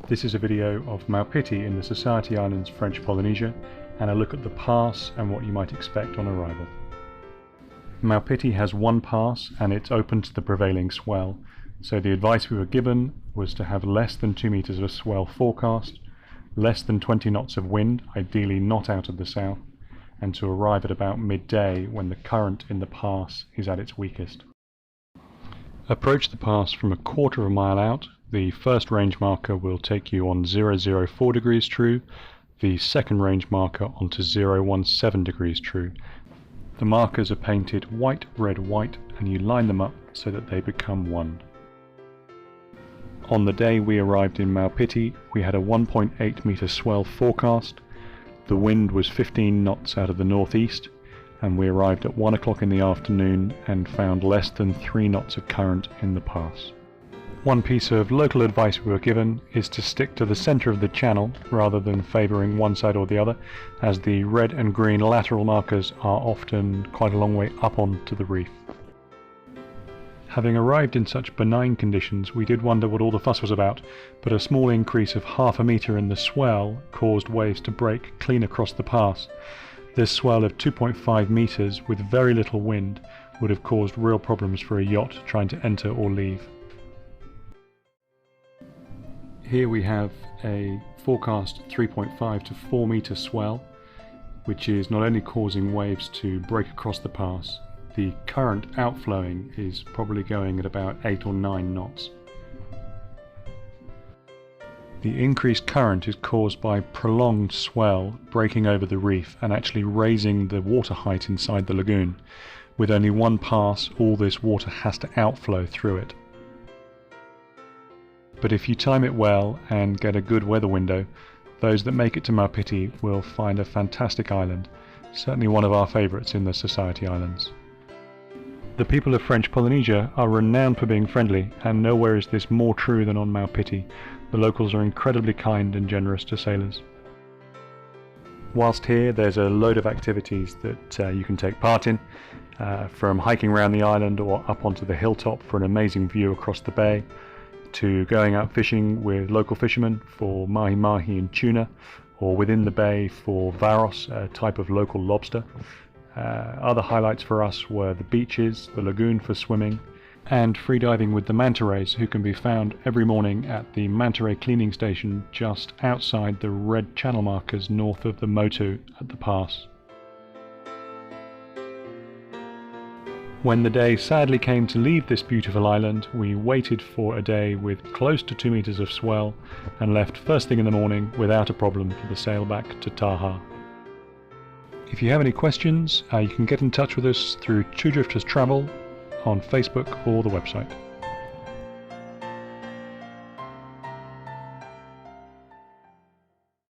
This is a video of Maupiti in the Society Islands, French Polynesia, and a look at the pass and what you might expect on arrival. Maupiti has one pass and it's open to the prevailing swell, so the advice we were given was to have less than 2 meters of swell forecast, less than 20 knots of wind, ideally not out of the south, and to arrive at about midday when the current in the pass is at its weakest. Approach the pass from a quarter of a mile out. The first range marker will take you on 004 degrees true, the second range marker onto 017 degrees true. The markers are painted white, red, white, and you line them up so that they become one. On the day we arrived in Maupiti, we had a 1.8 meter swell forecast. The wind was 15 knots out of the northeast, and we arrived at 1 o'clock in the afternoon and found less than 3 knots of current in the pass. One piece of local advice we were given is to stick to the centre of the channel rather than favouring one side or the other, as the red and green lateral markers are often quite a long way up onto the reef. Having arrived in such benign conditions, we did wonder what all the fuss was about, but a small increase of half a metre in the swell caused waves to break clean across the pass. This swell of 2.5 metres with very little wind would have caused real problems for a yacht trying to enter or leave. Here we have a forecast 3.5 to 4 metre swell, which is not only causing waves to break across the pass, the current outflowing is probably going at about 8 or 9 knots. The increased current is caused by prolonged swell breaking over the reef and actually raising the water height inside the lagoon. With only one pass, all this water has to outflow through it. But if you time it well and get a good weather window, those that make it to Maupiti will find a fantastic island, certainly one of our favourites in the Society Islands. The people of French Polynesia are renowned for being friendly, and nowhere is this more true than on Maupiti. The locals are incredibly kind and generous to sailors. Whilst here, there's a load of activities that you can take part in, from hiking around the island or up onto the hilltop for an amazing view across the bay, to going out fishing with local fishermen for mahi-mahi and tuna, or within the bay for varos, a type of local lobster. Other highlights for us were the beaches, the lagoon for swimming, and freediving with the manta rays, who can be found every morning at the manta ray cleaning station just outside the red channel markers north of the motu at the pass. When the day sadly came to leave this beautiful island, we waited for a day with close to 2 meters of swell and left first thing in the morning without a problem for the sail back to Taha. If you have any questions, you can get in touch with us through Two Drifters Travel on Facebook or the website.